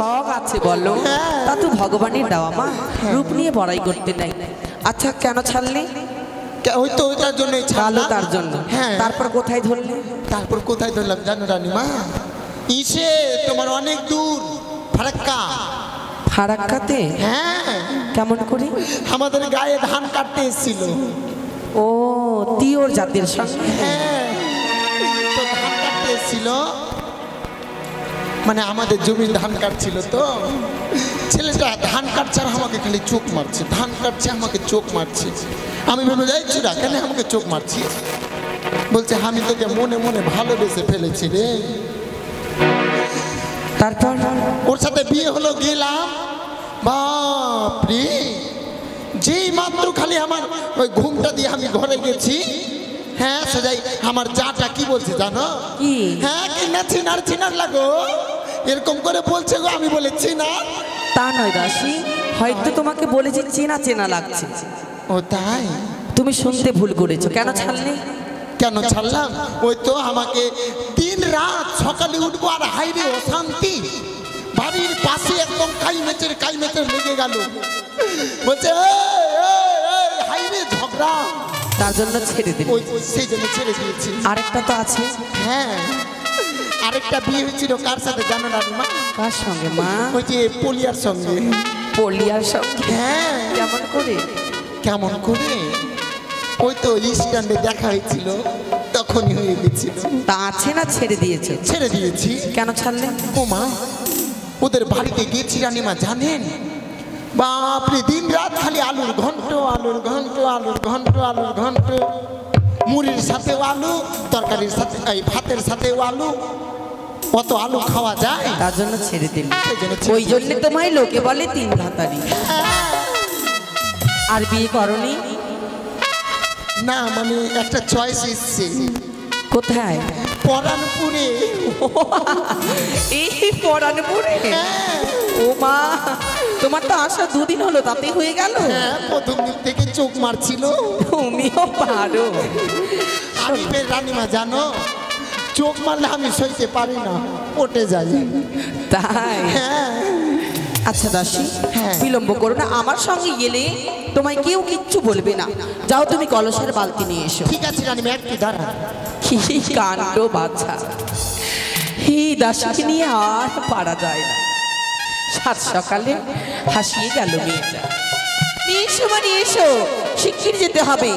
শখ আছে বলো? তা তো ভগবানের দেওয়া মা, রূপ নিয়ে বড়াই করতে নাই। আচ্ছা কেন ছাড়লি? ওই তো ওইটার জন্যই কালো তার জন্য। হ্যাঁ। তারপর কোথায় ধরলি? তারপর কোথায় ধরলাম জানো রানীমা? ইসে তোমার অনেক দূর, ফারাক্কা। ফারাক্কাতে? হ্যাঁ। কেমন করে? আমাদের গায়ে ধান কাটতে এসেছিল। ও তিওর জাতের সঙ্গে? হ্যাঁ, তো ধান কাটতে এসেছিল, মানে আমাদের জমির ধান কাটছিল। তো ছেলেটা ধান কাটছে আর আমাকে খালি চোখ মারছে, ধান কাটছে আমাকে চোখ মারছে। আমি ভেবে যাই চুরা কেন আমাকে চোখ মারছি? বলছে আমি তোকে মনে মনে ভালোবেসে ফেলেছি রে। তারপর ওর সাথে বিয়ে হলো, গেলাম। বাপরে, যেই মাত্র খালি আমার ওই ঘুমটা দিয়ে আমি ঘরে গেছি, হ্যাঁ সোজাই আমার যাটা কি বলছে জানো? কি? হ্যাঁ কিনা চিনার চিনার লাগো এরকম করে বলছে গো। আমি বলেছি না। তা নয় দাসী, হয়তো তোমাকে বলেছি চেনা চেনা লাগছে। ও তাই? তুমি শুনতে ভুল করেছো। কেন ছাড়লে? কেন ছাড়লাম? ওই তো আমাকে দিন রাত সকালে উঠবো আর হাইরে অশান্তি, বাড়ির পাশে একদম কাই মেচের লেগে গেল। বলছে হাইরে ঝগড়া, তার জন্য ছেড়ে দিল। ওই সেই জন্য ছেড়ে দিয়েছি। আরেকটা তো আছে। হ্যাঁ, আরেকটা বিয়ে হয়েছিল কার সাথে জানো রানীমা? কার সঙ্গে মা? ওই যে পলিয়ার সঙ্গে। পলিয়ার সঙ্গে? হ্যাঁ। কেমন করে? কেমন করে? ওই তো স্ট্যান্ডে দেখা হয়েছিল, তখনই হয়ে গেছিল। তা আছে না ছেড়ে দিয়েছে? ছেড়ে দিয়েছি। কেন ছাড়লে? ও মা, ওদের বাড়িতে গেছি রানীমা, জানেন বাপরে দিন রাত খালি আলুর ঘন্ট, আলুর ঘন্ট, আলুর ঘন্ট, আলুর ঘন্ট, মুড়ির সাথেও আলু, তরকারির সাথে এই ভাতের সাথেও আলু। কত আলু খাওয়া যায়? তার জন্য ছেড়ে দিল। ওই জন্য তোমায় লোকে বলে তিন ভাতারি। আর বিয়ে করনি? না, মানে একটা চয়েস এসছে। কোথায়? পরানপুরে। এই পরানপুরে? ও মা, তোমার তো আসা দুদিন হলো, তাতে হয়ে গেল? হ্যাঁ, প্রথম দিন থেকে চোখ মারছিল। তুমিও পারো। আমি রানীমা জানো, চোখ মারলে আমি সইতে পারি না, পটে যাই। তাই? হ্যাঁ। আচ্ছা দাসী, হ্যাঁ। বিলম্ব করো না, আমার সঙ্গে গেলে তোমায় কেউ কিচ্ছু বলবে না। যাও তুমি কলসের বালতি নিয়ে এসো। ঠিক আছে রানীমা, একটু দাঁড়া। কি কাণ্ড বাছা! এই দাসীকে নিয়ে আর পারা যায় না। সাত সকালে হাসিয়ে গেল মেয়েটা। নিয়ে এসো মা, নিয়ে এসো, শিগগির যেতে হবে।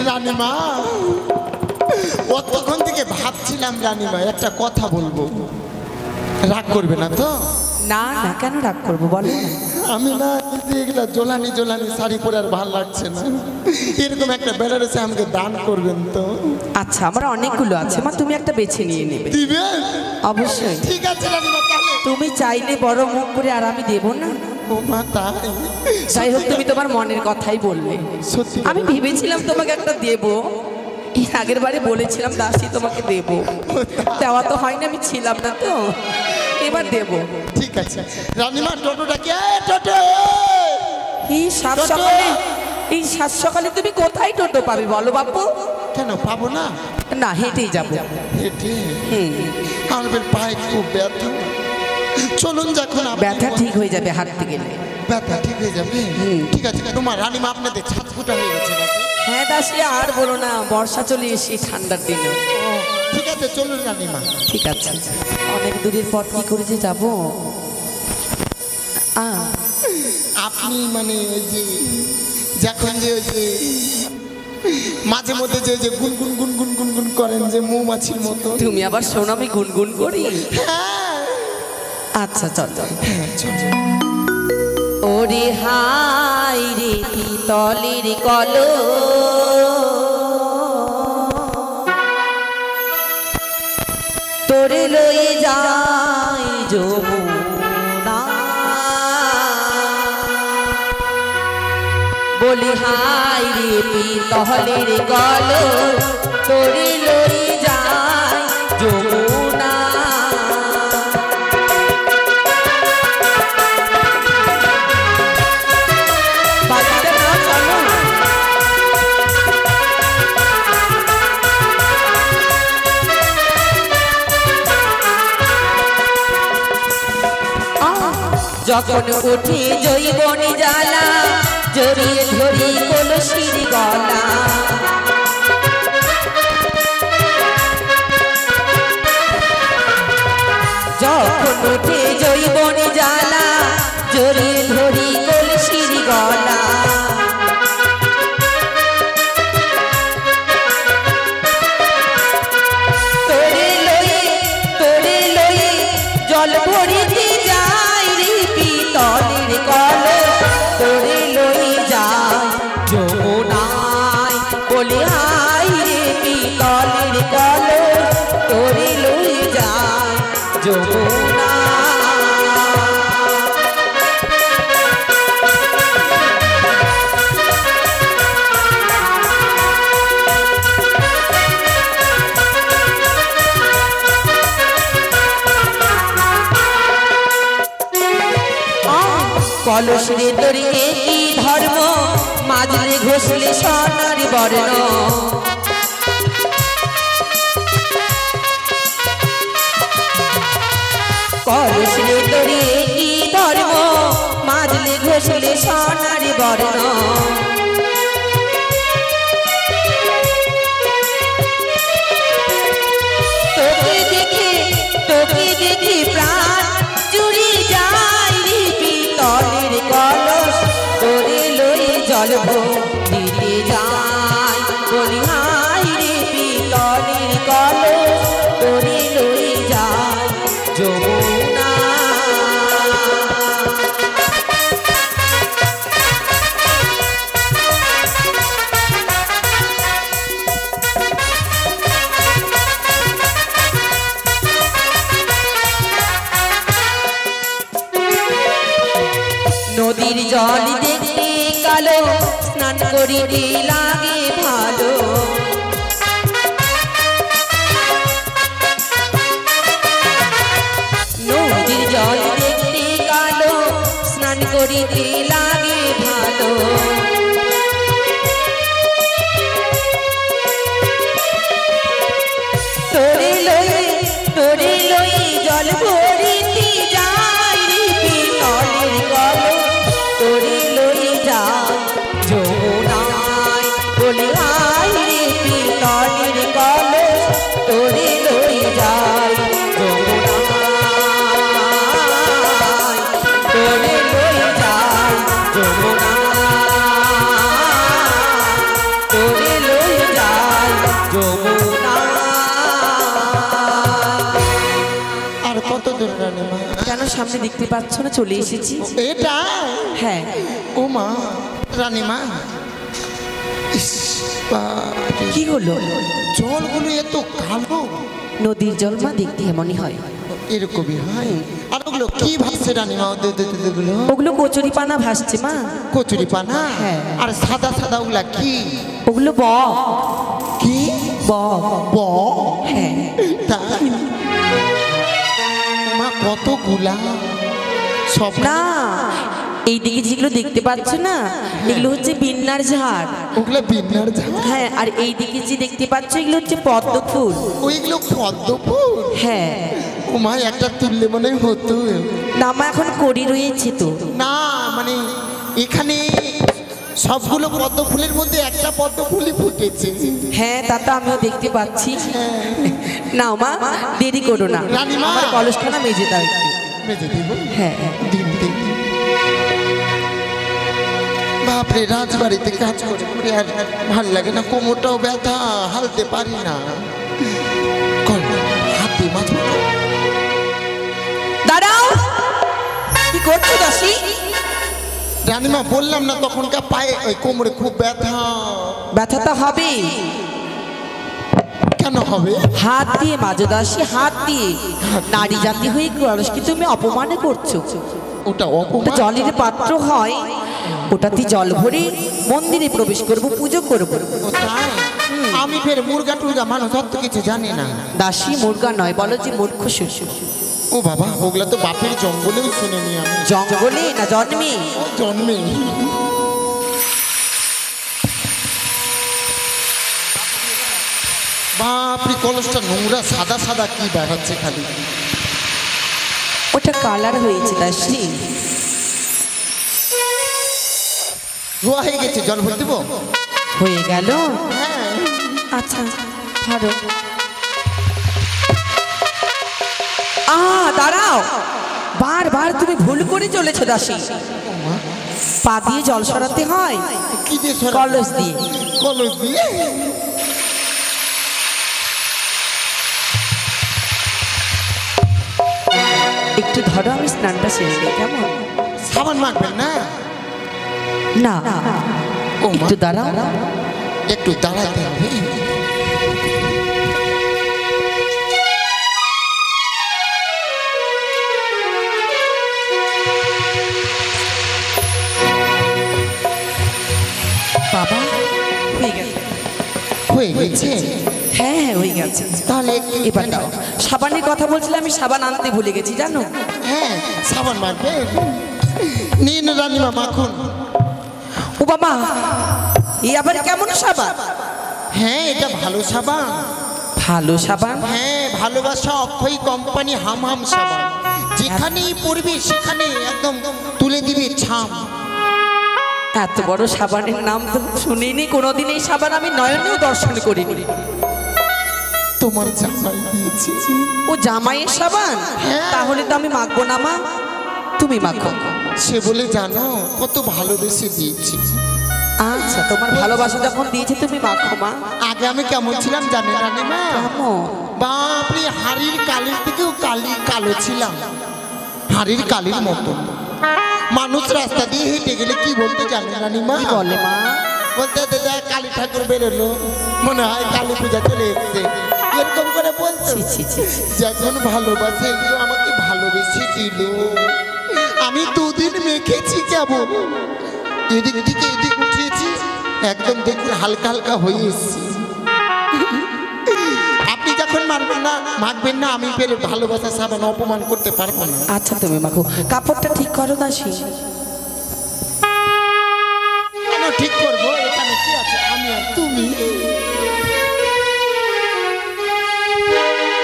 রানীমা, অতক্ষণ থেকে ভাবছিলাম রানীমা একটা কথা বলবো, রাগ করবে না তো? না না, কেন রাগ করবো বলো না। আমি না এগুলা জোলানি জোলানি শাড়ি পরে আর ভালো লাগছে না, এরকম একটা বেনারসি আমাকে দান করবেন তো? আচ্ছা, আমার অনেকগুলো আছে মা, তুমি একটা বেছে নিয়ে নেবে। দিবেন? অবশ্যই। ঠিক আছে রানীমা, তাহলে তুমি চাইলে বড় মুখ করে আর আমি দেবো না। ও মা, তাই? যাই হোক, তুমি তোমার মনের কথাই বললে। সত্যি? আমি ভেবেছিলাম তোমাকে একটা দেবো, এর আগের বারে বলেছিলাম দাসী তোমাকে দেবো, দেওয়া তো হয়নি, আমি ছিলাম না তো, এবার দেবো। ঠিক আছে রানীমা, টোটোটা কে? টোটো! এই সাত সকালে, এই সাত সকালে তুমি কোথায় টোটো পাবে বলো বাপু? কেন পাবো না? না, হেঁটেই যাবো। হেঁটে? আমার পায়ে খুব ব্যথা, চলুন যখন। ব্যথা ঠিক হয়ে যাবে হাঁটতে গেলে। ব্যথা ঠিক হয়ে যাবে? ঠিক আছে। তোমার রানীমা আপনাদের ছাদ ফুটা হয়ে গেছে নাকি? হ্যাঁ দাসী, আর বলো না, বর্ষা চলে এসে ঠান্ডার দিনে। ঠিক আছে, চলুন রানীমা। ঠিক আছে। অনেক দূরের পথ কি করে যে যাবো? আপনি মানে ওই যে যখন যে ওই যে মাঝে মধ্যে যে যে গুনগুন গুনগুন গুনগুন করেন যে মৌমাছির মতো। তুমি আবার শোনো আমি গুনগুন করি? হ্যাঁ। আচ্ছা চল চল। হ্যাঁ চল। ওরে হাই রে পিতলের কলো, তোরে লয়ে যাই যমুনা, বলি হাই রে পিতলের কলো, তোরে লয়ে যাই যমুনা। যখন উঠে জৈবনী জ্বালা জড়িয়ে ধরি কলসির গলা যখন উঠে জৈবনী জ্বালা জড়িয়ে ধরি কলসির গলা জল ভরিতে যাই রে পিতলের কলস তোরে লই যায় যমুনায় বলে হাই রে পিতলের কলস তোরে লই যায় যমুনায় কলস রে তোরে কি ধর্ম মাজলে ঘষলে সোনার বর্ণ কলস রে তোরে কি ধর্ম মাজলে ঘষলে সোনার বর্ণ তোকে দেখে প্রাণ জুড়ে যায় রে পিতলের কলস তোরে লই জল দিতে যায় বলি হাই রে পিতলের কলস তোরে লই যায় যমুনা নদীর জল দেখতে কালো স্নান করিতে লাগে ভালো নদীর জল দেখতে কালো স্নান করিতে লাগে ভালো তোরে লই জল ভরিতে যাই রে পিতলের কলস তোরে লই যায় যমুনায় বলে হাই রে পিতলের কলস তোরে লই যায় যমুনায় তোরে লই যায় যমুনায় তোরে লই যায় যমুনায় আর কত দূর রানীমা? কেন সামনে দেখতে পাচ্ছ না চলে এসেছি এটা হ্যাঁ ও মা রানীমা ইস, বাপরে। কি হলো জলগুলো এত কালো নদীর জল মা দেখতে এমনই হয় এরকমই হয় আর ওগুলো কি ভাসছে রানীমা ওগুলো ওগুলো কচুরি পানা ভাসছে মা কচুরি পানা হ্যাঁ। আর সাদা সাদা ওগুলা কি ওগুলো বক কি বক ব হ্যাঁ তাই মা কতগুলা সব না এইদিকে যেগুলো দেখতে পাচ্ছ না এগুলো হচ্ছে বিন্নার ঝাড় ওগুলা বিন্নার ঝাড় হ্যাঁ আর এইদিকে যে দেখতে পাচ্ছ এগুলো হচ্ছে পদ্ম ফুল ওইগুলো পদ্ম ফুল হ্যাঁ ও মা একটা তুললে মনে হতো না মা এখন করি রয়েছে তো না মানে এখানে সবগুলো পদ্ম ফুলের মধ্যে একটা পদ্ম ফুলই ফুটেছে হ্যাঁ তা তো আমিও দেখতে পাচ্ছি নাও মা দেরি করো না রানীমা। আমার কলসটা না মেজে দাও একটু মেজে দিব হ্যাঁ দিন দিন বাপরে রাজবাড়িতে কাজ করে করে আর ভাল লাগে না কোমরটাও ব্যথা হালতে পারি না হাত দিয়ে মাছ দাঁড়াও কি করছো দাসী রানীমা বললাম না তখনকার পায়ে ওই কোমরে খুব ব্যথা ব্যথা তো হবে কেন হবে হাত দিয়ে মাজো দাসী হাত দিয়ে নারী জাতি হয়ে কলসকে তুমি অপমান করছো ওটা ওটা অপমান জলের পাত্র হয় ওটাতে জল ভরে মন্দিরে প্রবেশ করব পুজো করব ও তাই? আমি ফের মুরগা টুরগা মানুষ অত কিছু জানি না দাসী মুরগা নয় বলো যে মূর্খ শিশু ও বাবা ওগুলা তো বাপের জঙ্গলেও শুনেনি আমি জঙ্গলে না জন্মে ও জন্মে বাপরে কলসটা নোংরা সাদা সাদা কি বেড়াচ্ছে খালি ওটা কালার হয়েছে দাসী হয়ে গেছে, জল ভরে দেবো? হয়ে গেল? হ্যাঁ। আচ্ছা ধরো। দাঁড়াও, বারবার তুমি ভুল করে চলেছো দাসী। পা দিয়ে জল সরাতে হয়, কি দিয়ে সরাবো? কলস দিয়ে। কলস দিয়ে? একটু ধরো, আমি স্নানটা সেরে নিই, কেমন? সাবান মাখবেন না? না, ও মা, একটু দাঁড়াও। একটু দাঁড়াতে হবে। বাবা হয়ে গেছে। হয়ে গেছে? হ্যাঁ হ্যাঁ হয়ে গেছে। তাহলে একটু এবার দাও। সাবানের কথা বলছিলাম, আমি সাবান আনতে ভুলে গেছি জানো। হ্যাঁ, সাবান মাখবেন? নিন রানীমা, মাখুন। ও বাবা, এই আবার কেমন সাবান? হ্যাঁ, এটা ভালো সাবান। ভালো সাবান? হ্যাঁ, ভালোবাসা অক্ষয় কোম্পানি হাম হাম সাবান। যেখানেই পড়বে সেখানে একদম তুলে দিবে ছাম। এত বড় সাবানের নাম তো শুনিনি কোনোদিন। এই সাবান আমি নয়নেও দর্শন করিনি। তোমার জামাই দিয়েছে। ও জামাইয়ের সাবান? তাহলে তো আমি মাখবো না মা, তুমি মাখো। সে বলে জানো কত ভালোবেসে দিয়েছি। আচ্ছা, তোমার ভালোবাসা যখন দিয়েছে তুমি মাখো মা। আগে আমি কেমন ছিলাম জানেন রানীমা? কেমন? বাপরে, হাড়ির কালির থেকেও কালো ছিলাম, হাড়ির কালির মতো। মানুষ রাস্তা দিয়ে হেঁটে গেলে কি বলতে জানেন রানীমা? কি বলে মা? বলতে দাদা কালী ঠাকুর বেরোলো, মনে হয় কালী পূজা চলে এসছে, এরকম করে বলতো। ছি, ছি, ছি। যখন ভালোবাসে এগুলো আমাকে ভালোবেসে দিল। আমি দুদিন মেখেছি কেমন, এদিক থেকে এদিক উঠিয়েছি, একদম দেখুন হালকা হালকা হয়ে এসছি। আপনি যখন মানবেন না, মাখবেন না, আমি পেরে ভালোবাসা সাবান অপমান করতে পারবো না। আচ্ছা তুমি মাখো। কাপড়টা ঠিক করো দাসী। কেন ঠিক করবো? এখানে কি আছে, আমি আর তুমি।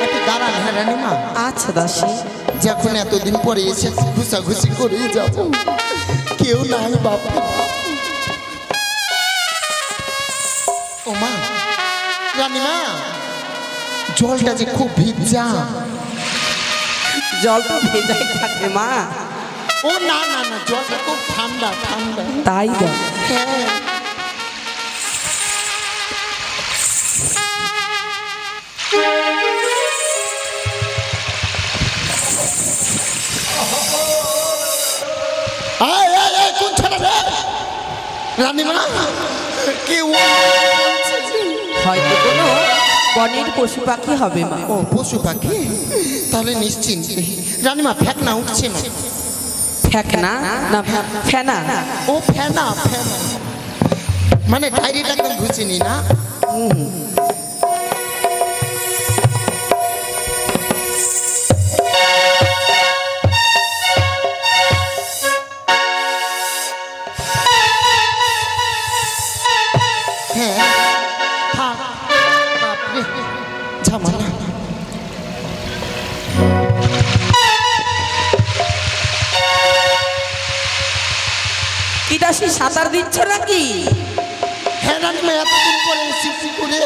একটু দাঁড়ান হ্যাঁ রানীমা। আচ্ছা দাসী। যখন এতদিন পরে এসে ঘুষাঘুষি করে যাব, কেউ নাই বাপ। ও মা, রানীমা, জলটা যে খুব ভিজা। জল তো ভেজাই থাকে মা। ও না না না, জলটা খুব ঠান্ডা ঠান্ডা। তাই বল? হ্যাঁ। কোন ছেলে রে? রানীমা, কেউ হয়তো কোনো বনের পশু পাখি হবে মা। ও পশু পাখি? তাহলে নিশ্চিন্ত। রানীমা, ফেকনা উঠছে না? ফেকনা না ফেনা? ও ফেনা, ফেনা মানে ডায়েরিটা একদম ঘুচিনি না? হ্যাঁ, থাক। বাপরে, ঝামেলা। কি দাসী, সাঁতার দিচ্ছ নাকি? হ্যাঁ রানীমা, এতদিন পরে শিশি করে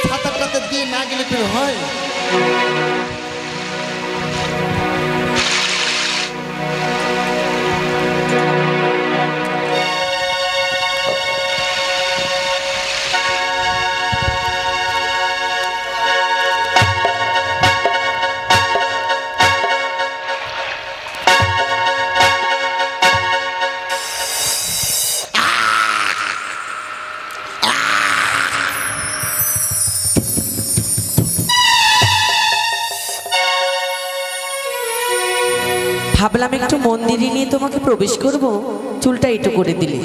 সাঁতার টাতার দিয়ে না গেলে ফের হয়। ভাবলাম একটু মন্দিরে নিয়ে তোমাকে প্রবেশ করব, চুলটা একটু করে দিলে।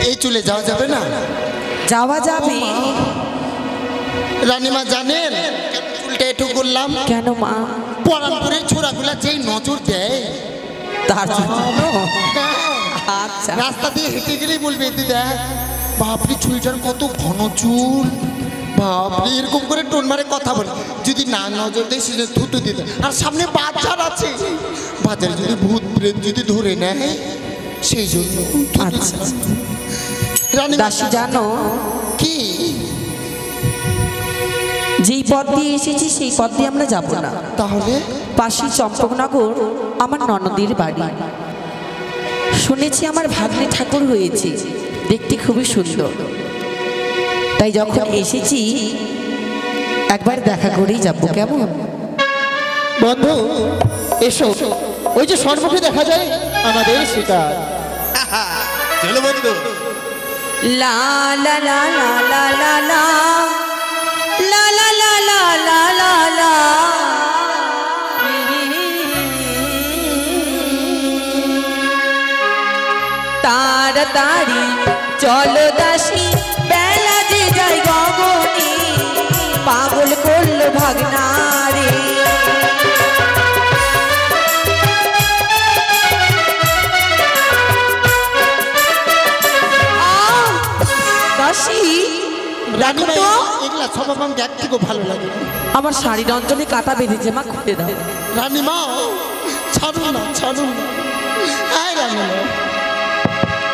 এই চলে যাওয়া যাবে না? যাওয়া যাবে। রানীমা জানেন চুলটা একটু করলাম কেন মা? পরানপুরের ছোড়াগুলা যেই নজর দেয় তার জন্য? আচ্ছা। রাস্তা দিয়ে হেঁটে গেলেই বলবে এতে দেখ বাপরে চুলটার কত ঘন চুল, বাপরে এরকম করে টোন মারে কথা বলে। যদি না নজর দেয় সে থুতু দিতে। আর সামনে বাজার আছে, বাজারে যদি ভূত প্রেত যদি ধরে নেয় সেই জন্য আচ্ছা রানীমা দাসী জানো কি যেই পথ দিয়ে এসেছি সেই পথ দিয়ে আমরা যাব না। তাহলে পাশে চম্পকনগর আমার ননদের বাড়ি। শুনেছি আমার ভাগ্নে ঠাকুর হয়েছে, দেখতে খুবই সুন্দর। তাই যখন এসেছি একবার দেখা করেই যাবো, কেমন? বন্ধু এসো, ওই যে সম্মুখে দেখা যায় আমাদের শিকার। চলো বন্ধু। লা লা লা লা লা লা লা লা লা লা লা লা লা লা। তাড়াতাড়ি চলো দাসী, বেলা যে যায় গগনে, পাগল করলো ভাগনারে। দাসী রানীমা তো এগুলা স্বভাব আমাকে একটুকু ভালো লাগে না। আমার শাড়ির অঞ্চলে কাটা বেঁধেছে, মা খুলে দাও। রানীমা ছাড়ুন না, ছাড়ুন না। হ্যাঁ রানীমা,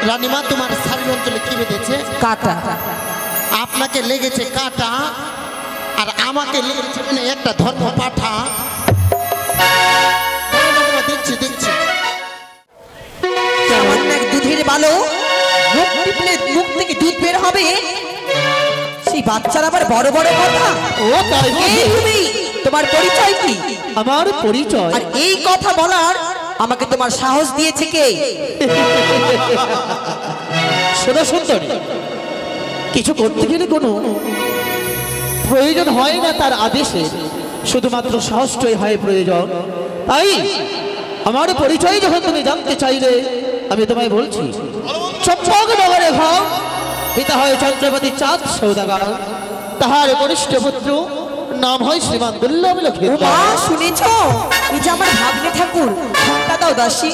রানীমা তোমার শাড়ির অঞ্চলে কি বেঁধেছে? কাটা। আপনাকে লেগেছে কাটা আর আমাকে লেগেছে মানে একটা ধর্ম পাঠা। দেখছি দেখছি সামান্য এক দুধের বালো, মুখ টিপলে মুখ থেকে দুধ বের হবে, সেই বাচ্চার আবার বড় বড় কথা। ও তাই কে তুমি? তোমার পরিচয় কি? আমার পরিচয়। আর এই কথা বলার আমাকে তোমার সাহস দিয়েছে কে? শোনো সুন্দরী, কিছু করতে গেলে কোনো প্রয়োজন হয় না তার আদেশে, শুধুমাত্র সাহসটাই হয় প্রয়োজন। তাই আমার পরিচয় যখন তুমি জানতে চাইলে আমি তোমায় বলছি, চম্পকনগরে ঘর, পিতা হয় চন্দ্রপতি চাঁদ সৌদাগর, তাহার কনিষ্ঠ পুত্র নাম হয় শ্রীমান দুর্লভ ও লক্ষ্মী। মা, শুনেছো? এই যে আমার ভাগ্নে ঠাকুর, ঘন্টা দাও দাসী।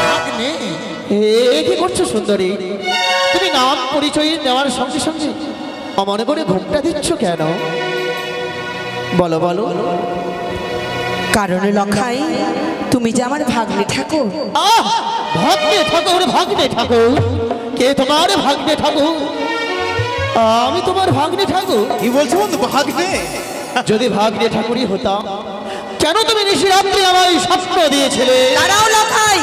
ভাগ্নে এ কি করছো সুন্দরী? তুমি নাম পরিচয় নেওয়ার সঙ্গে সঙ্গে অমনে করে ঘুমটা দিচ্ছ কেন? বলো বলো। কারণে লখাই, তুমি যে আমার ভাগ্নে ঠাকুর। আহ, ভাগ্নে ঠাকুর, ভাগ্নে ঠাকুর, কে তোমার ভাগ্নে ঠাকুর? আমি তোমার ভাগ্নে ঠাকুর? কি বলছো বন্ধু? ভাগ্নে? যদি ভাগ্নে ঠাকুরই হতাম, কেন তুমি নিশিরাত্রি আমায় স্বপ্ন দিয়েছিলে? দাঁড়াও লখাই,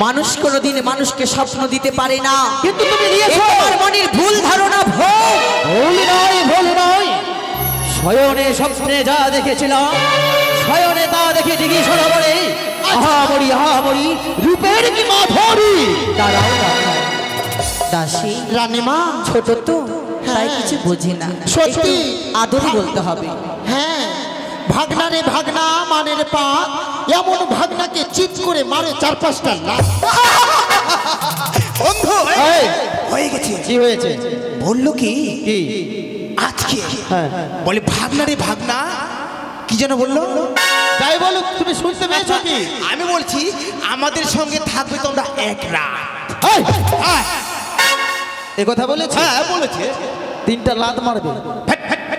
মানুষ কোনোদিন মানুষকে স্বপ্ন দিতে পারে না। কিন্তু তুমি এ দিয়েছো। তোমার মনের ভুল ধারণা, ভুল। ভুল নয়, ভুল নয়, শয়নে স্বপ্নে যা দেখেছিলাম, শয়নে তা দেখে দিঘি সরোবরে আহামরি আহামরি রূপের কি মাধুরী। দাঁড়াও লখাই, দাসী রানীমা ছোট তো, তাই হ্যাঁ। কিছু বোঝে না। সত্যি। একটু আদরে বলতে হবে। হ্যাঁ, ভাগনা রে ভাগনা মানের পা, এমন ভাগনাকে চিৎ করে মারে 4-5টা লাখ। বন্ধু এই, হয়ে গেছে। কি হয়েছে? বললো কি কি? আজকে হ্যাঁ, বলে ভাগনা রে ভাগনা, কি যেন বললো? যাই বলুক, তুমি শুনতে পেয়েছো কি? আমি বলছি আমাদের সঙ্গে থাকবে তোমরা এক রাত। এই, হ্যাঁ এ কথা বলেছে? হ্যাঁ বলেছে। 3টা লাত মারবে।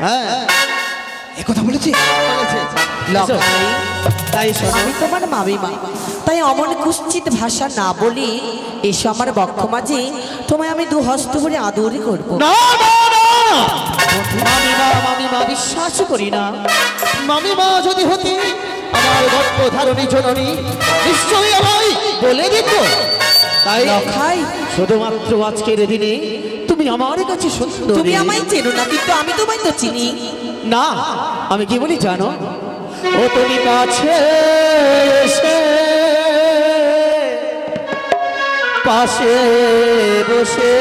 হ্যাঁ, এ কথা বলেছে। বলেছে। লখাই, তাই শোনো, আমি তোমার মামিমা, তাই অমন কুৎসিত ভাষা না বলে এসো আমার বক্ষ মাঝে, তোমায় আমি দু হস্ত ভরে আদরই করবো। না না না, মামিমা মামিমা বিশ্বাস করি না। মামিমা যদি হতে আমার গর্ভধারণী জননী নিশ্চয়ই আমায় বলে দিত। তাই লখাই, শুধুমাত্র আজকের দিনে তুমি আমার কাছে সুন্দর। তুমি আমায় চেনো না, কিন্তু আমি তোমায় তো চিনি। না, আমি কি বলি জানো? ও তুমি কাছে এসে পাশে বসে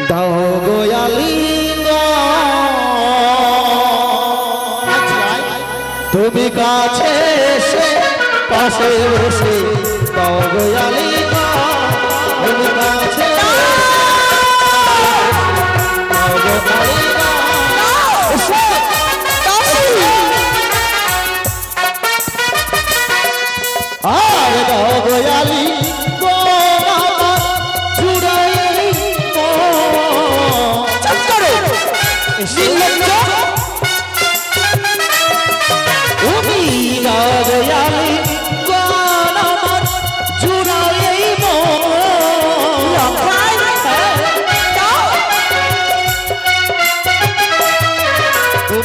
দাও গোয়ালিঙ্গন, তুমি কাছে এসে পাশে বসে দাও গোয়ালিঙ্গন, তুমি কাছে দাও গোয়ালিঙ্গন। এসো। আর দাও গোয়ালি গো মামা চুড়াই তুমি দাও গোয়ালি গো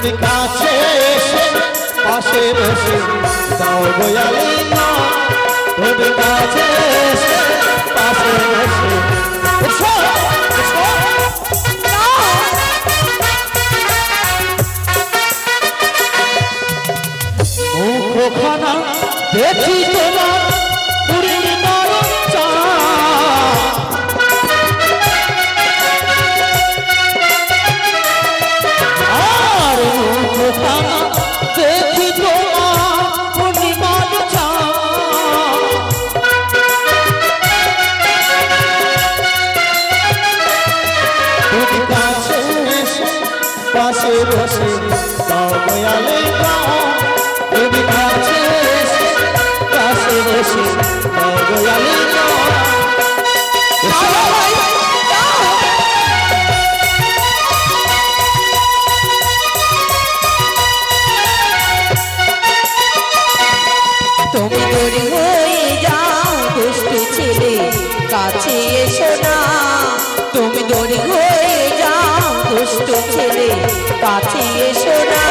তুমি কাছে এসে পাশে বসে দাও গোয়ালি তুমি কাছে এসে পাশে বসে মুখখানা দেখি তোমার পূর্ণিমার আর মুখখানা দেখি তোমার পূর্ণিমার তুমি কাছে এসে পাশে বসে দাও গোয়ালি তুমি কাছে এসে পাশে বসে দাও গোয়ালি তুমি দূরে হয়ে যাও দুষ্টু ছেলে কাছে এসো না তুমি দূরে হয়ে যাও দুষ্টু ছেলে কাছে এসো না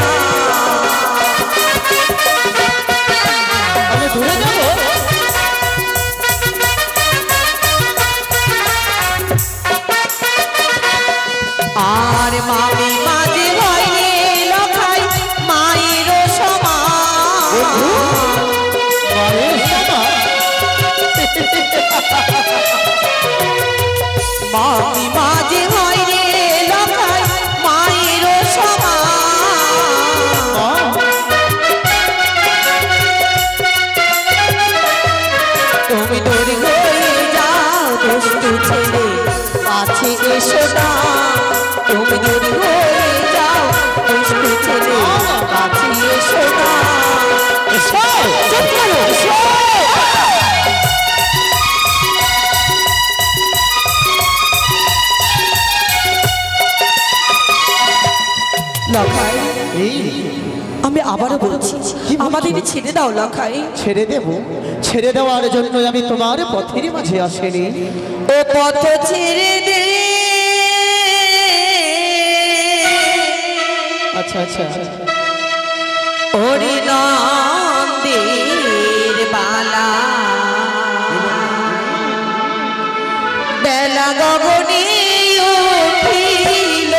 আমি দূরে যাব আর মামি মাঝে হয়ে লখাই মায়ের সমান মামি মাঝে হয় রে লখাই মায়ের সমান তুমি দূরে হয়ে যাও দুষ্টু ছেলে কাছে এসো না তুমি দূরে হয়ে যাও দুষ্টু ছেলে কাছে এসো না চুপ করো লখাই আমি আবারও বলছি আমাদের ছেড়ে দাও লখাই ছেড়ে দেব ছেড়ে দেওয়ার জন্য আমি তোমার পথের মাঝে আসেনি ও পথ ছেড়ে দে আচ্ছা আচ্ছা ওরে নন্দের বালা বেলা গগনে উঠিল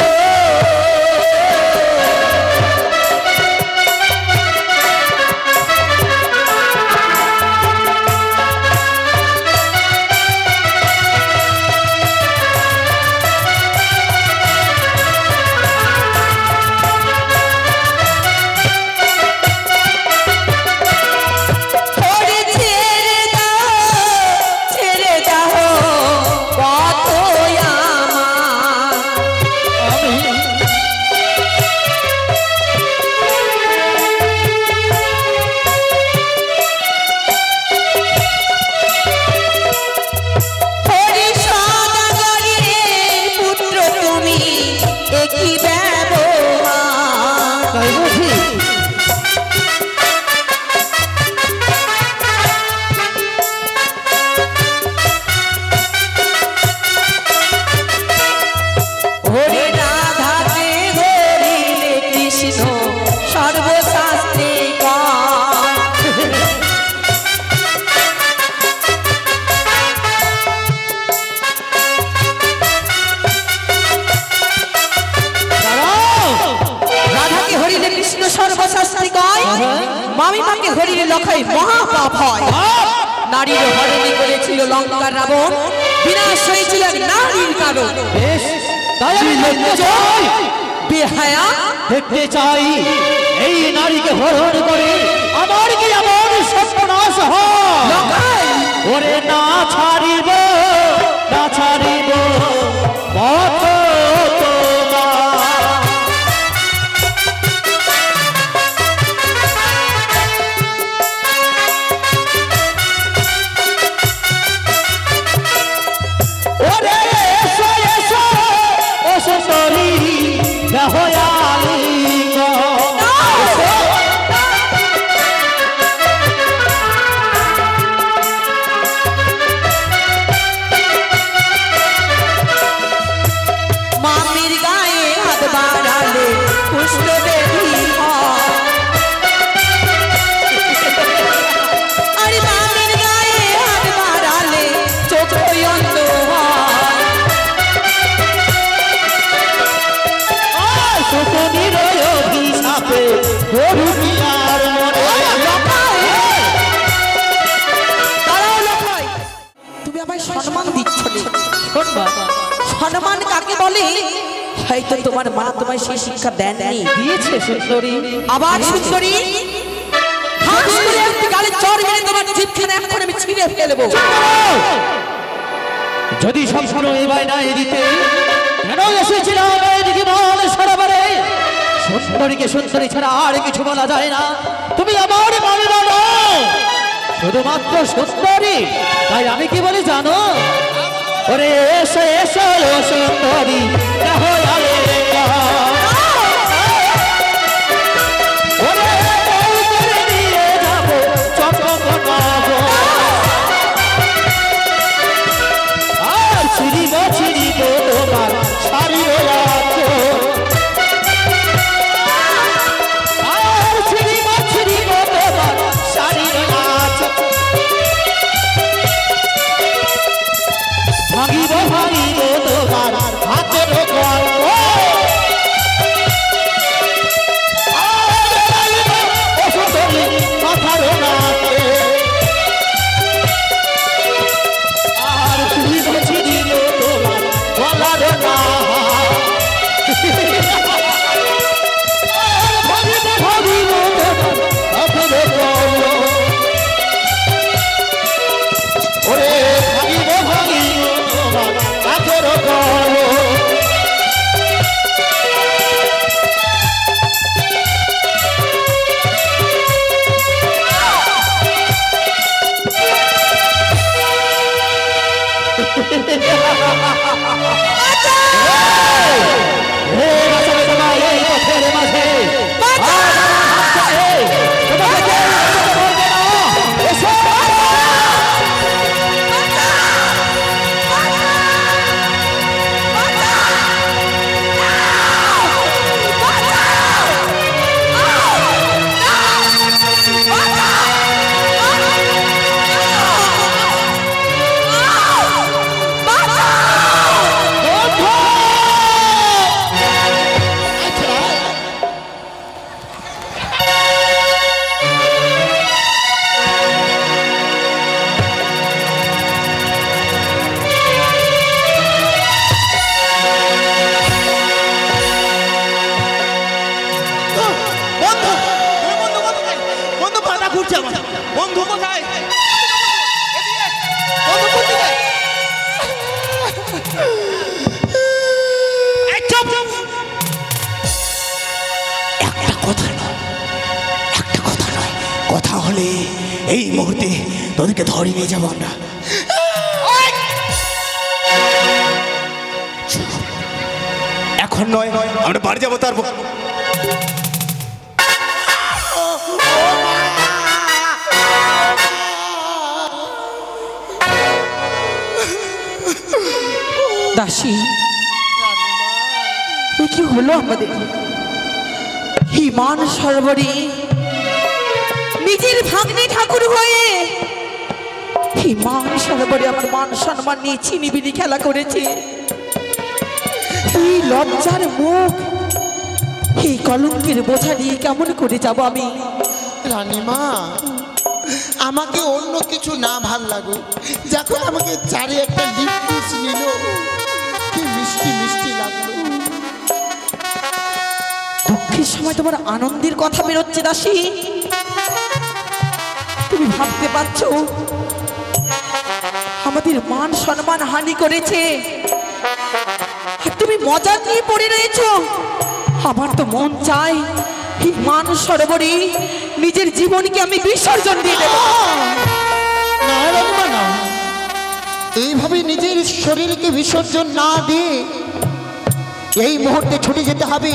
মামি মাকে হরিণে লখাই মহাপাপ হয় নারীর হরণে করেছিল লঙ্কার রাবণ বিনাশ হয়েছিল নারীর কারণ বেহায়া দেখতে চাই এই নারীকে হরণ করে আমার কি এমন সর্বনাশ হয় ওরে না ছাড়িব পথ সম্মান কাকে বলে হয়তো তোমার মা তোমায় সেই শিক্ষা দেননি। দিয়েছে সুন্দরী। আবার সুন্দরী হাত করে একটি গালে চড় মেরে তোমার জিভখানা এখন আমি ছিঁড়ে ফেলবো। যদি সম্পূর্ণ এই বায়নায় দিতে কেন এসেছিলাম এদিকে বল সরোবরে? সুন্দরীকে সুন্দরী ছাড়া আর কিছু বলা যায় না। তুমি আমার মনে বলো শুধুমাত্র সুন্দরী, তাই আমি কি বলি জানো? ওরে এসো এসো সুন্দরী দেখো আরে এই মুহূর্তে তোদেরকে ধরে নিয়ে যাবো আমরা। এখন নয়, আমরা বাড়ি যাবো তারপর। দাসী কি হলো আমাদের? হিমান সরোবরে নিজের ভাগ্নে ঠাকুর হয়ে হিমান সরোবরে আমার মান সম্মান নিয়ে ছিনিবিনি খেলা করেছে। এই লজ্জার মুখ, এই কলঙ্কের বোঝা নিয়ে কেমন করে যাব আমি? রানীমা, আমাকে অন্য কিছু না ভাল লাগো, যখন আমাকে চারে একটা লিপকিস নিল, কি মিষ্টি মিষ্টি লাগলো। দুঃখের সময় তোমার আনন্দের কথা বেরোচ্ছে দাসী। তুমি ভাবতে পারছো আমাদের মান সম্মান হানি করেছে, আর তুমি মজা নিয়ে পড়ে রয়েছো। আমার তো মন চাই এই মান সরোবরে নিজের জীবনকে আমি বিসর্জন দিয়ে দেব। না রানীমা না, এইভাবে নিজের শরীরকে বিসর্জন না দিয়ে এই মুহূর্তে ছুটে যেতে হবে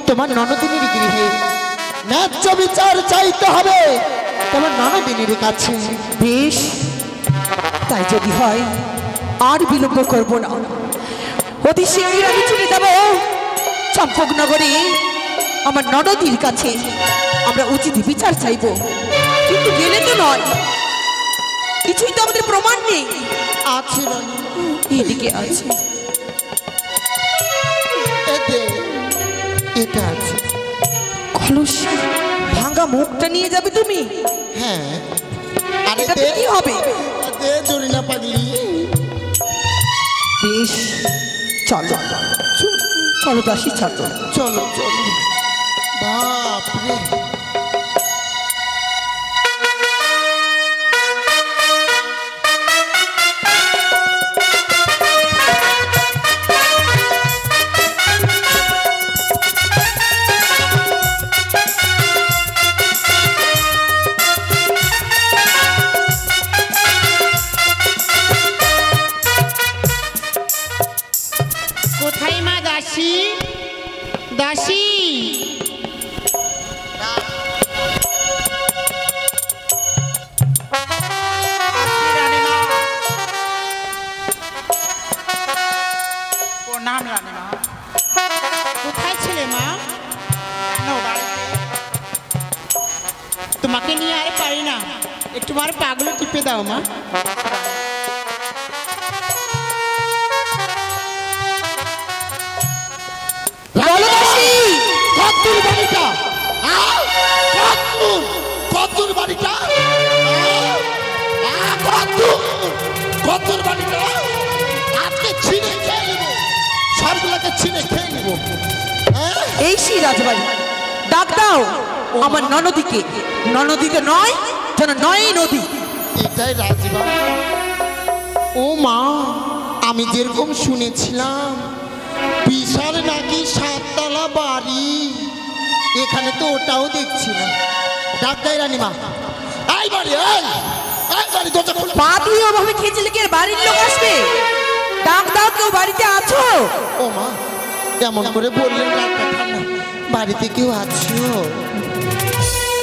তোমার ননদিনীর গৃহে। ন্যায্য বিচার চাইতে হবে তোমার ননদিনীর কাছে। বেশ, তাই যদি হয় আর বিলম্ব করব না, অতি শীঘ্রই আমি চলে যাব চম্পকনগরে আমার ননদির কাছে। আমরা উচিত বিচার চাইব, কিন্তু গেলে তো নয়, কিছুই তো আমাদের প্রমাণ নেই। আছে রানী, এদিকে আছে, এটা আছে। কলস ভাঙা মুখটা নিয়ে যাবে তুমি? হ্যাঁ, আরে এটাতে কি হবে? দে জরিনা পাগলি। বেশ, চলো চলো দাসী, চলো। চলো চলো। বাপরে, কোথায় মা দাসী? দাসী, প্রণাম রানীমা। কোথায় ছিলে মা? কেন বাড়িতে? তোমাকে নিয়ে আর পারি না, একটু আমার পাগুলো টিপে দাও মা। বলো দাসী, কতদূর বাড়িটা? কতদূর, কতদূর বাড়িটা? কতদূর বাড়িটা? আজকে ছিঁড়ে খেয়ে নেবো, সবগুলোকে ছিঁড়ে খেয়ে নেবো। এই সেই রাজবাড়ি। ডাক দাও আমার ননদীকে। ননদীতে নয়, যেন নয় নদী। এটাই রাজবাড়ি। ও মা, আমি যেরকম শুনেছিলাম বিশাল নাকি 7 তলা বাড়ি, এখানে তো ওটাও দেখছি না। ডাক দেয় রানীমা, এই বাড়ি, এই বাড়ি, দরজা খোলো। পা দিয়ে ওভাবে খেঁচলে কি আর বাড়ির লোক আসবে? ডাক দাও, কেউ বাড়িতে আছো? ও মা, এমন করে বললেন রাতটা ঠান্ডা, বাড়িতে কেউ আছো?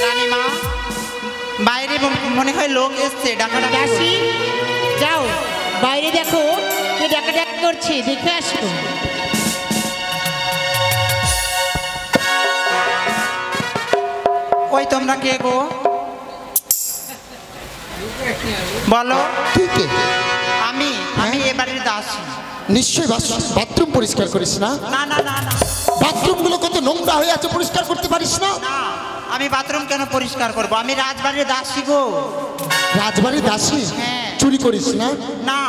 রানীমা, বাইরে মনে হয় লোক এসছে, ডাকাডাকি করছে। দাসী, যাও বাইরে দেখো কে ডাকাডাকি করছে, দেখে আসো। ওই তোমরা কে গো? বলো। তুই কে? আমি এ বাড়ির দাসী। নিশ্চয়ই বাথরুম পরিষ্কার করিস না? না না না না বাথরুম গুলো কত নোংরা হয়ে আছে, পরিষ্কার করতে পারিস না? না, আমি বাথরুম কেন পরিষ্কার করব? আমি রাজবাড়ির দাসী গো। রাজবাড়ির দাসী? হ্যাঁ। চুরি করিস না? না,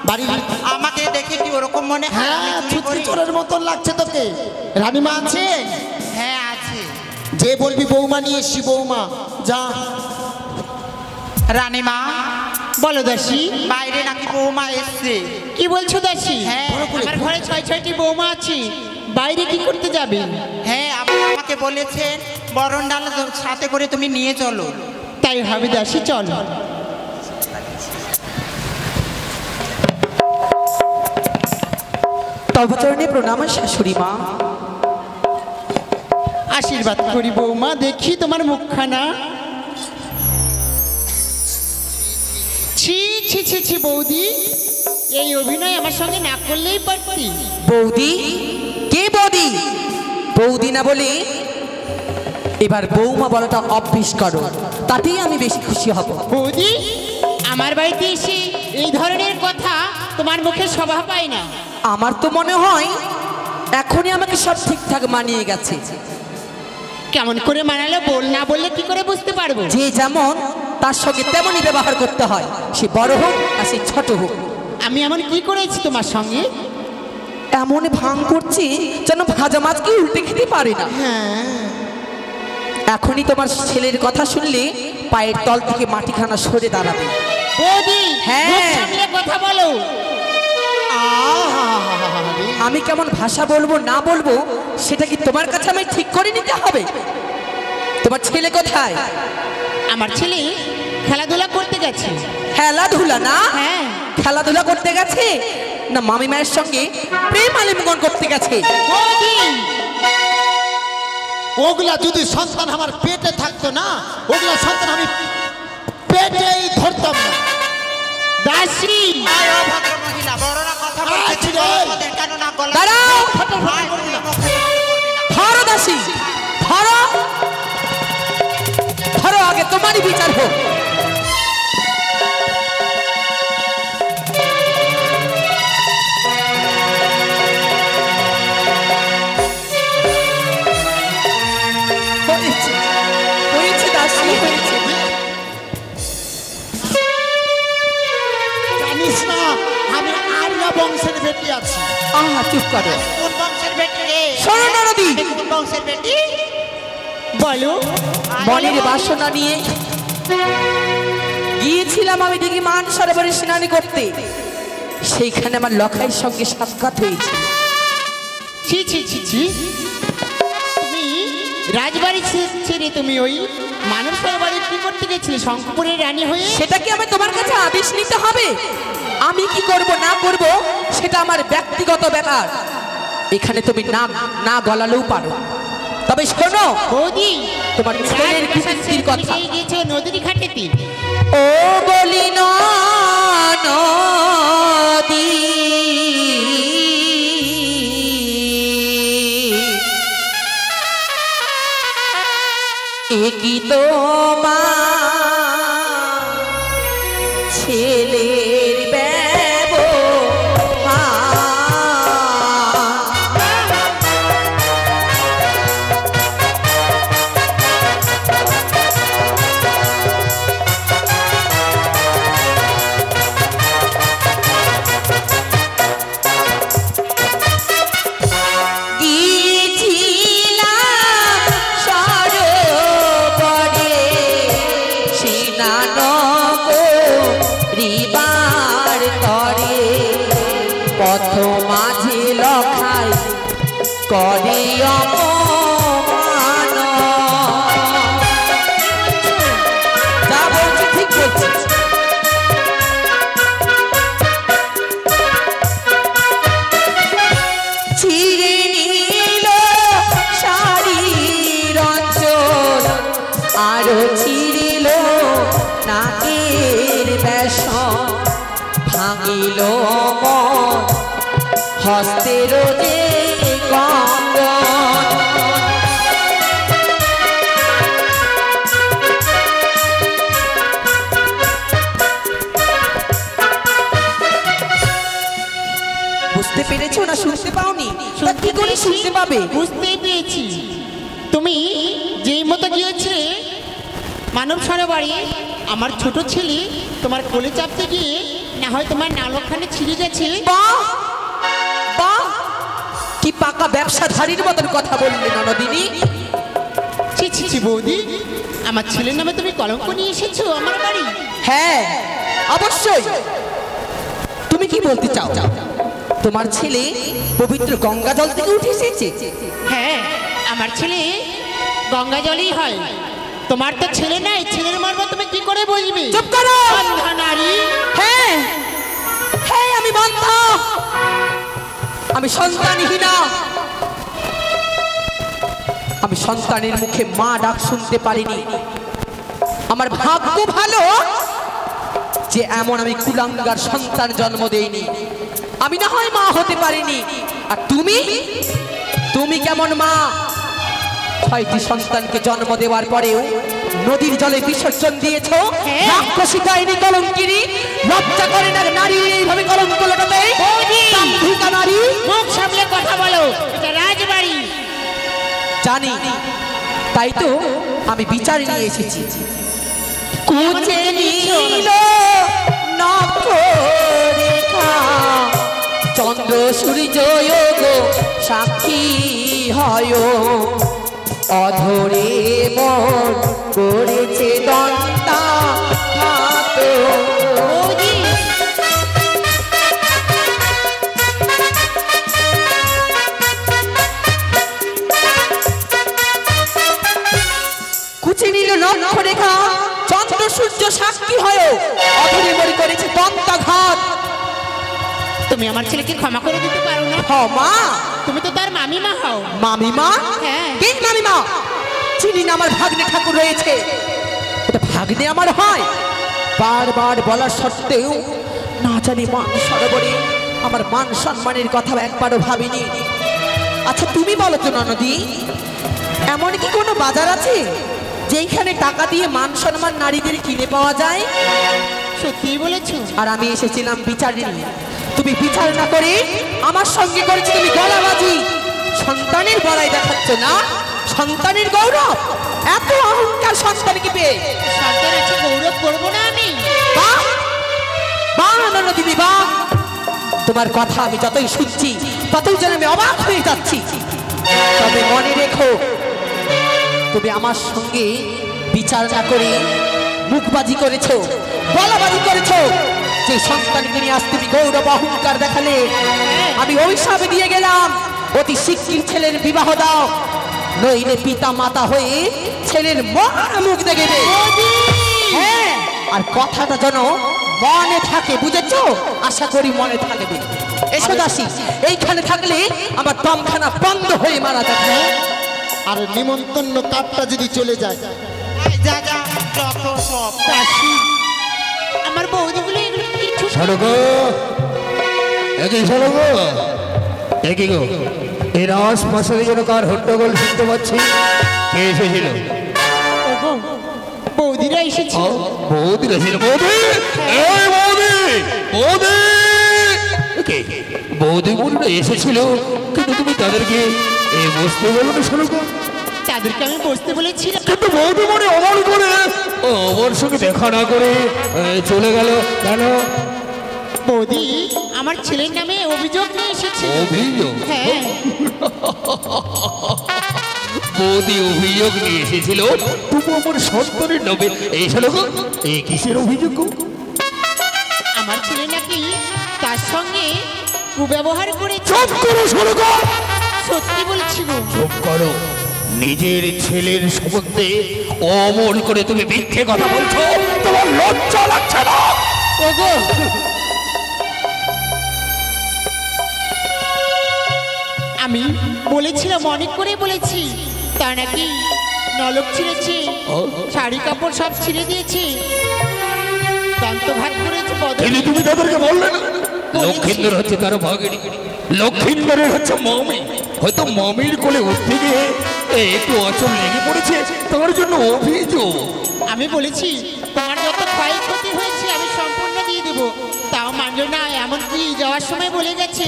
বাড়ির, আমাকে দেখে কি ওরকম মনে হয় আমি হ্যাঁ, চুরি ছুটকি করি? চোরের মতন লাগছে তোকে। রানীমা আছে? হ্যাঁ আছে। যে বলবি বৌমা নিয়ে এসছি, বৌমা যা। রানীমা, বলো দাসী, বাইরে নাকি বৌমা এসছে। কি বলছো দাসী? হ্যাঁ, আমার ঘরে 6-6টি বৌমা আছে, বাইরে কি করতে যাবে? হ্যাঁ, আমাকে বলেছেন বরণ ডাল সাথে করে তুমি নিয়ে চলো। তাই হবে দাসী, চলো। তবচরণে প্রণাম শাশুড়ি মা। আশীর্বাদ করি বৌমা, দেখি তোমার মুখখানা। ছি ছি ছি ছি বৌদি, এই অভিনয় আমার সঙ্গে না করলেই পারতি। বৌদি? কে বৌদি? বৌদি না বলে এবার বৌমা বলাটা অভ্যেস করো, তাতেই আমি বেশি খুশি হব। বৌদি, আমার বাড়িতে এসে এই ধরনের কথা তোমার মুখে শোভা পায় না। আমার তো মনে হয় এখনই আমাকে সব ঠিকঠাক মানিয়ে গেছে। কেমন করে মানালো বল, না বললে কি করে বুঝতে পারবো? যে যেমন তার সঙ্গে তেমনই ব্যবহার করতে হয়, সে বড় হোক আর সে ছোট হোক। আমি এমন কি করেছি তোমার সঙ্গে? এমন ভাঙ করছি যেন ভাজা মাছকে উল্টে খেতে পারে না। এখনই তোমার ছেলের কথা শুনলে পায়ের তল থেকে মাটিখানা সরে দাঁড়াবে। বৌদি, হ্যাঁ। মুখ সামলে কথা বলো। আমি কেমন ভাষা বলবো না বলবো সেটা কি তোমার কাছে আমি ঠিক করে নিতে হবে? তোমার ছেলে কোথায়? আমার ছেলে খেলাধুলা করতে গেছে। খেলাধুলা না? হ্যাঁ। খেলাধুলা করতে গেছে না মামি মায়ের সঙ্গে প্রেম আলিঙ্গন করতে গেছে? বৌদি, ওগুলা যদি সন্তান আমার পেটে থাকতো না, ওগুলা সন্তান আমি পেটেই ধরতাম না। দাসী, আয় অভদ্র মহিলা, বড়রা কথা বলছে, আচ্ছা, ওদের কেন না গলা? দাঁড়াও! আয়, তুই মুখে করবি না। ধরো দাসী, ধরো ধরো, আগে তোমারই বিচার হোক। হয়েছে, হয়েছে দাসী, হয়েছে। জানিস না আমি আর্য বংশের বেটা। লুকিয়ে আছি। আহা চুপ করো। কোন বংশের বেটি রে? শোনো ননদি, আমি কোন বংশের বেটি? বলো। মনের বাসনা নিয়ে গিয়েছিলাম আমি দেখি মান সরোবরে স্নান করতে। সেইখানে আমার লখাইয়ের সঙ্গে সাক্ষাৎ হয়েছে। ছি ছি ছি ছি, তুমি রাজবাড়ি ছেড়ে তুমি ওই মানব সরোবরে কি করতে গেছিলে শঙ্করপুরের রানী হয়ে? সেটা কি আমি তোমার কাছে আদেশ নিতে হবে? আমি কি করব না করব সেটা আমার ব্যক্তিগত ব্যাপার। এখানে তুমি না না গলালেও পারো। তবে শোনো বৌদি, তোমার ছেলের কুকীর্তির কথা। গিয়েছো নদীর ঘাটেতে। ও বলি নদী, একই তোমার ছেলের পথ মাঝে লখাই করে অপমান। যা বলছি ঠিক বলছি। ছিঁড়ে নিল শাড়ির অঞ্চল, আরো ছিঁড়িল নাকের বেশন, ভাঙিল মন হস্তের যে কঙ্গন। বুঝতে পেরেছো না শুনতে পাওনি? তা কি করে শুনতে পাবে? বুঝতেই পেরেছি, তুমি যেই মতো গিয়েছে মানব সরোবরে আমার ছোট ছেলে তোমার কোলে চাপতে গিয়ে না হয় তোমার নালকখানে ছিঁড়ে গেছে। বাহ বাহ, কি পাকা ব্যবসাধারীর মতন কথা বললে ননদিনী। ছি ছি ছি বৌদি, আমার ছেলের নামে তুমি কলঙ্ক নিয়ে এসেছো আমার বাড়ি। হ্যাঁ অবশ্যই। তুমি কি বলতে চাও? তোমার ছেলে পবিত্র গঙ্গা জল থেকে উঠে এসেছে? হ্যাঁ, আমার ছেলে গঙ্গা জলই হয়। তোমার তো ছেলে নাই, ছেলের মর্ম তুমি কি করে বুঝবে? চুপ করো অন্ধা নারী। হ্যাঁ হ্যাঁ, আমি বন্ধ, আমি সন্তানহীনা। আমি সন্তানের মুখে মা ডাক শুনতে পারিনি। আমার ভাগ্য ভালো যে এমন আমি কুলাঙ্গার সন্তান জন্ম দেইনি। আমি না হয় মা হতে পারিনি, আর তুমি তুমি কেমন মা? 6টি সন্তানকে জন্ম দেওয়ার পরেও নদীর জলে বিসর্জন দিয়েছো। রাক্ষসী ডাইনি কলঙ্কিনী, লজ্জা করে না নারী এইভাবে কলঙ্ক লোটাতে? দাম্ভিকা নারী, মুখ সামলে কথা বলো, এটা রাজবাড়ি। জানি, তাই তো আমি বিচার নিয়ে এসেছি। কুচে নীল নক্ষরেখা, চন্দ্র সূর্য গো সাক্ষী হয়, অধরে মন করেছে দন্তা হাত। কুচে নীল নক্ষরেখা, চন্দ্র সূর্য সাক্ষী হয়, অধরে মন করেছে দন্তাঘাত। তুমি আমার ছেলেকে ক্ষমা করে দিতে পারো না? ক্ষমা? তুমি তো তার মামিমা হও। মামিমা? হ্যাঁ। কে মামিমা? চিনি না, আমার ভাগ্নে ঠাকুর রয়েছে। এটা ভাগ্নে আমার হয়? বারবার বলার সত্ত্বেও না জানি মান সরোবরে আমার মান সম্মানের কথা একবারও ভাবিনি। আচ্ছা তুমি বলো তো ননদি, এমন কি কোনো বাজার আছে যেখানে টাকা দিয়ে মান সম্মান নারীদের কিনে পাওয়া যায়? সত্যি বলেছো? আর আমি এসেছিলাম বিচার নিয়ে। তুমি বিচার না করে আমার সঙ্গে করেছি তুমি গলাবাজি। সন্তানের বড়াই দেখাচ্ছ না? সন্তানের গৌরব, এত অহংকার সন্তানকে পেয়ে। সন্তান আছে, গৌরব করবো না আমি? বাহ বাহ ননদিনী বাহ, তোমার কথা আমি যতই শুনছি ততই যেন আমি অবাক হয়ে যাচ্ছি। তবে মনে রেখো, তুমি আমার সঙ্গে বিচার না করে মুখবাজি করেছো, বলাবাজি করেছো। যে সন্তানকে নিয়ে আজ তুমি গৌরব অহংকার দেখালে, আমি অভিশাপ দিয়ে গেলাম, অতি শিগগির ছেলের বিবাহ দাও, নইলে পিতা মাতা হয়ে ছেলের মরা মুখ দেখবে। হ্যাঁ, আর কথাটা যেন মনে থাকে, বুঝেছো? আশা করি মনে থাকবে। এসো দাসী, এইখানে থাকলে আমার দমখানা বন্ধ হয়ে মারা যাবে। আর নিমন্ত্রণ কার্ডটা যদি চলে যায়, যা যা যত সব দাসী, আমার বৌদিগুলো এগুলো কিছু সড়গো, একই সড়গো, একই গো, এই আশপাশে যেন কার হট্টগোল শুনতে পাচ্ছি। কে এসেছিল? ওগো, বৌদিরা এসেছে। বৌদিরা ছিল? বৌদি, এই বৌদি, বৌদি, বৌদি বোনরা এসেছিল, কিন্তু তুমি তাদেরকে এই বসতে বলো না সড়গো? তাদেরকে আমি বসতে বলেছিলাম, কিন্তু বৌদি মনে অমল করে আমার সঙ্গে দেখা না করে চলে গেল কেন? বৌদি আমার ছেলের নামে অভিযোগ নিয়ে এসেছে। অভিযোগ? হ্যাঁ, বৌদি অভিযোগ নিয়ে এসেছিল তবু আমার সন্তানের নামে। এই শালগো, এই কিসের অভিযোগ? আমার ছেলে নাকি তার সঙ্গে কুব্যবহার করেছে। চুপ করো শালগো, সত্যি বলছি গো। চুপ করো। নিজের ছেলের সম্বন্ধে অমর করে তুমি মিথ্যে কথা বলছো, তোমার লজ্জা লাগছে না? ওগো, আমি বলেছিলাম, অনেক করে বলেছি, তার নাকি নলক ছিঁড়েছে, শাড়ি কাপড় সব ছিঁড়ে দিয়েছে, দন্তঘাত করেছে, কিন্তু তুমি তাদেরকে বললে না? লক্ষিন্দর হচ্ছে তার ভাগিনী, লক্ষিন্দরের হচ্ছে মামি। হয়তো মামির কোলে উঠতে গিয়ে একটু অচল লেগে পড়েছে, তার জন্য অভিযোগ। আমি বলেছি তোমার যত ক্ষয়ক্ষতি হয়েছে আমি সম্পূর্ণ দিয়ে দেবো, তাও মানল না। এমনকি যাওয়ার সময় বলে গেছে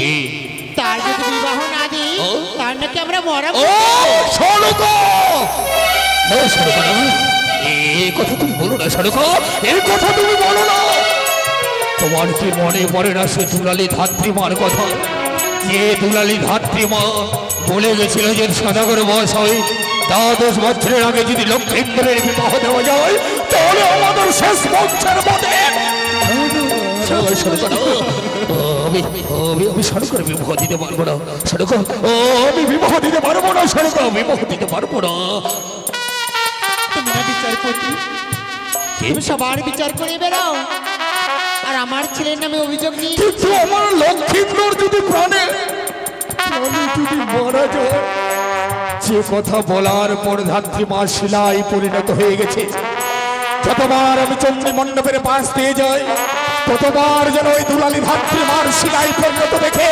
তার যদি বিবাহ না দিই তার নাকি আমরা মরা। ও সড়গো, ও সড়গো, এই কথা তুমি বলো না সড়গো, এই কথা তুমি বলো না। তোমার কি মনে পড়ে না সে দুলালী ধাত্রীমার কথা? যে দুলালী ধাত্রীমা বলে গেছিল যে সদাগর বয়স হয় 10 বছরের আগে যদি লক্ষিন্দরের বিবাহ দেওয়া যায় তাহলে আমাদের শেষ বংশের মধ্যে আমি সড়কের বিবাহ দিতে পারবো না। সড়ক, আমি বিবাহ দিতে পারবো না। সড়ক, বিবাহ দিতে পারবো না। তোমরা বিচারপতি, তুমি সবার বিচার করে বেড়াও, আর আমার ছেলের নামে অভিযোগ নিয়ে। কিন্তু আমার লক্ষিন্দর যদি প্রাণে যদি মারা যায়, যে কথা বলার পর ধাত্রীমা শিলায় পরিণত হয়ে গেছে। যতবার আমি চন্দ্রী মণ্ডপের পাশ দিয়ে যাই ততবার যেন ওই দুলালী ধাত্রীমার শিলায় পরিণত দেখে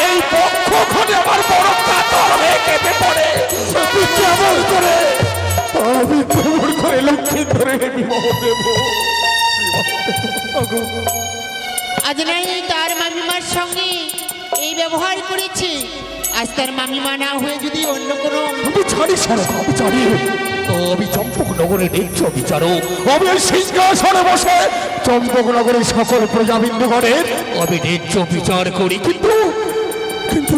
এই পক্ষক্ষণে আমার বড় কাতর হয়ে কেঁপে পড়ে। আমি কেমন করে লক্ষিন্দরের বিবাহ দেব? আজ নাই তার মামিমার সঙ্গে এই ব্যবহার করেছে, আজ তার মামিমা না হয়ে যদি অন্য কোনো। আমি জানি সড়ক, আমি জানি আমি চম্পকনগরের ন্যায্য বিচারক। আমি ওই সিংহাসনে বসে চম্পকনগরের সকল প্রজাবিন্দুগণের আমি ন্যায্য বিচার করি। কিন্তু কিন্তু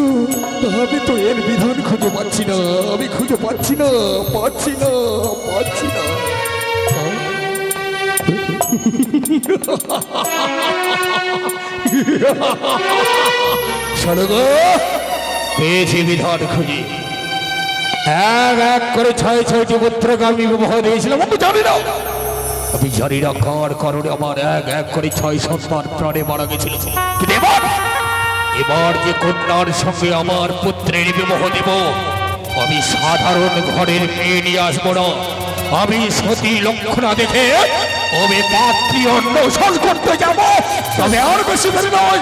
আমি তো এর বিধান খুঁজে পাচ্ছি না, আমি খুঁজে পাচ্ছি না, পাচ্ছি না, পাচ্ছি না। সড়ক, পেয়েছি বিধান খুঁজি। এক এক করে 6-6টি পুত্রকে আমি বিবাহ দিয়েছিলাম। আমি জানি না, আমি জানি না কার কারণে আমার এক এক করে 6 সন্তান প্রাণে মারা গেছিল। কিন্তু এবার যে কন্যার সঙ্গে আমার পুত্রের বিবাহ দেব, আমি সাধারণ ঘরের মেয়ে নিয়ে আসবো না। আমি সতী লক্ষণা দেখে আমি পাত্রী অন্বেষণ করতে যাব। তবে আর বেশি দেরি নয়,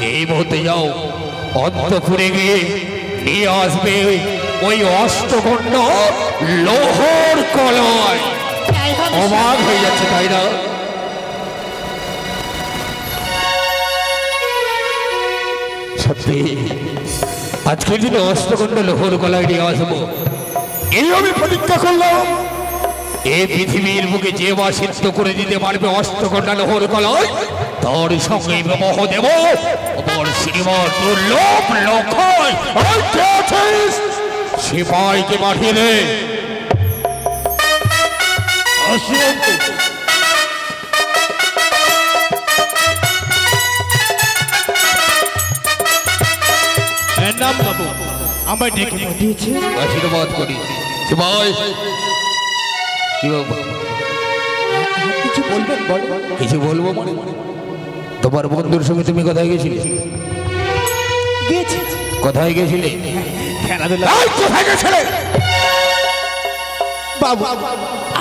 এই মুহূর্তে যাও, অন্তপুরে গিয়ে নিয়ে আসবে ওই অষ্টগণ্ড লোহর কলয়। অবাক হয়ে যাচ্ছে তাই না? সত্যি আজকের দিনে অষ্টগণ্ড লোহর কলয় নিয়ে আসবো, এই আমি প্রতিজ্ঞা করলাম। এই পৃথিবীর বুকে যে বা সিদ্ধ করে দিতে পারবে অষ্টকন্যা লোহর কলয় তার সঙ্গে বিবাহ দেব আমার শ্রীমৎ দুর্লভ লক্ষয় সিপাহীকে পাঠিয়ে দে। নাম বাবু আমায় ডেকে পাঠিয়েছে। আশীর্বাদ করি সিপাহী। কি বাবু কিছু বলবেন? কিছু বলবো মানে তোমার বন্ধুর সঙ্গে তুমি কোথায় গেছিলে? কোথায় গেছিলে? খেলাধুলা। কোথায় গেছিলে? বাবু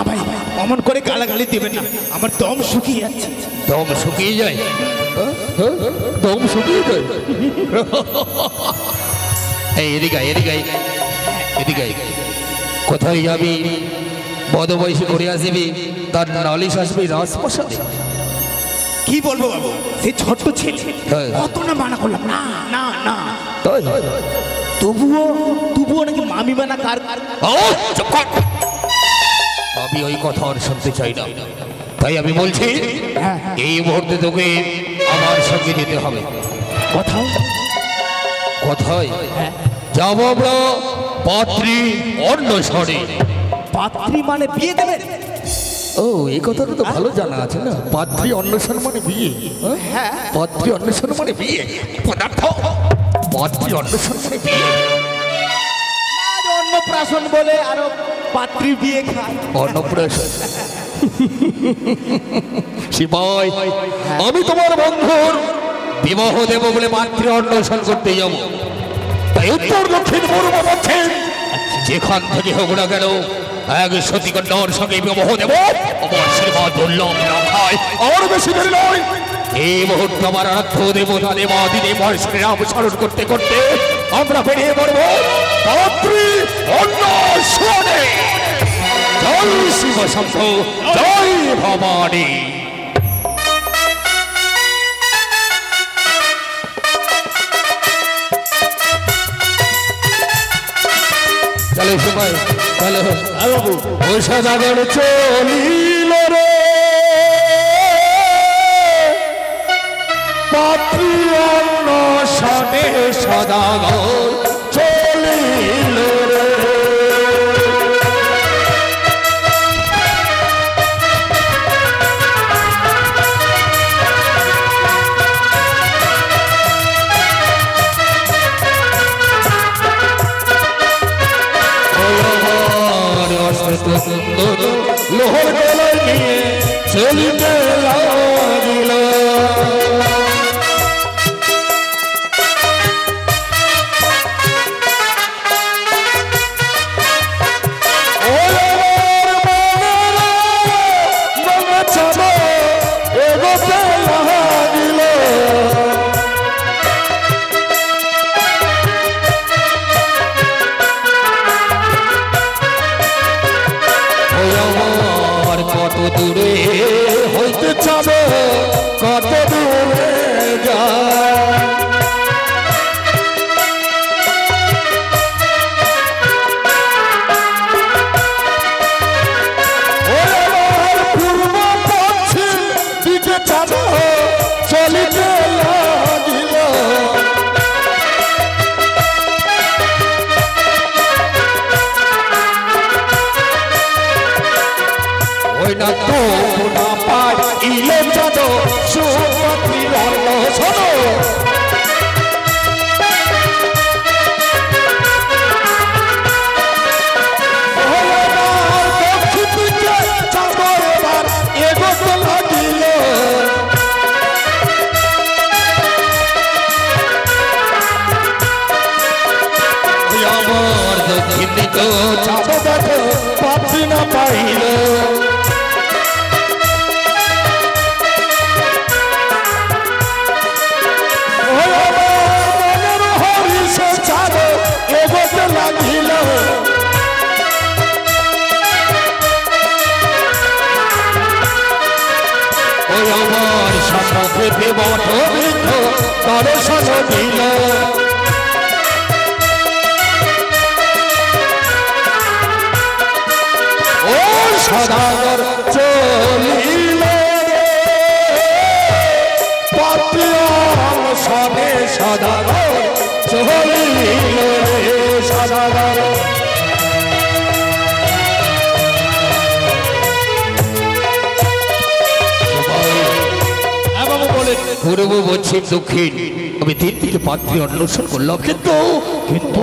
আমায় অমন করে গালাগালি দেবেন না, আমার দম শুকিয়ে যাচ্ছে। দম শুকিয়ে যায়? দম শুকিয়ে যায়? এই এদিকে এদিকে এদিকে কোথায় যাবি? বদবয়সী করে আসবি, তার নালিশ আসবি রাজপ্রাসাদে। কি বলবো বাবু, সেই ছোট্ট ছেলে কত না মানা করলাম, না না না, তবুও নাকি মামি বানা কার। আমি ওই কথা আর শুনতে চাই না, তাই আমি বলছি এই মুহূর্তে তোকে আমার সঙ্গে যেতে হবে। কোথায়? কোথায় যাবো আমরা? পাত্রী অন্বেষণে। পাত্রী মানে বিয়ে দেবেন? ও এই কথাটা তো ভালো জানা আছে না, পাত্রী অন্বেষণ মানে বিয়ে। হ্যাঁ, পাত্রী অন্বেষণ মানে বিয়ে। পদার্থ পাত্রী অন্বেষণ মানে বিয়ে। অন্নপ্রাশন বলে আরো পাত্রী বিয়ে খায়। অন্নপ্রাশন। সিপাই আমি তোমার বন্ধুর বিবাহ দেব বলে পাত্রী অন্বেষণ করতে যাব, তাই উত্তর দক্ষিণ পূর্ব পশ্চিম যেখান থেকে হোক না কেন এক সতীকন্যার সঙ্গে বিবাহ দেব। আমার শ্রীমৎ দুর্লভ রাখায় আর বেশি দেরি নয়। এই মুহূর্তে আমার আরাধ্য দেবতা দেবাদি দেব শ্রীরাম স্মরণ করতে করতে আমরা বেরিয়ে পড়ব পাত্রী অন্বেষণে। জয় শিব শম্ভু, জয় ভবানী। চলো সবাই চলো। ও সদাগর চলিল রে পাত্রী অন্বেষণে, সদাগর চলিল রে। লোহর গলায় নিয়ে চলিতে লাগিল। কত দূরে হইতে চাবে, কত দূরে যায়। পূর্ব পশ্চিম দিকে চাবে চলিতে লাগিল। ওই না তো না পাই ইলে জানো সুপাত্রী অন্বেষণ। এগোতে লাগিল। আমার দক্ষিণ দিকে চাপো দেখো পাত্রী না পাইল। এগোতে লাগিল। ওই আমার সাথে দেবট বৃদ্ধ দর্শন দিল। ও সদাগর চলিল পাত্রী অনশনে সদাগর চলিল সদাগর। পূর্ব পশ্চিম দক্ষিণ আমি তিন দিকে পাত্রী অন্বেষণ করলাম, কিন্তু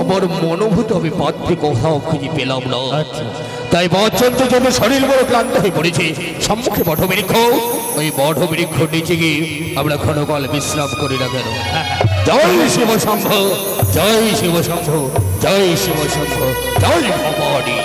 আমার মনোভূত আমি পাত্রী কোথাও খুঁজে পেলাম না। তাই বচন্দ্র জন্য শরীর বড় ক্লান্ত হয়ে পড়েছে। সম্মুখে বটবৃক্ষ, ওই বটবৃক্ষ নিচে গিয়ে আমরা ক্ষণকাল বিশ্রাম করি না কেন। জয় শিব শম্ভ, জয় শিব শম্ভ, জয় শিব শম্ভ, জয় ভবানী।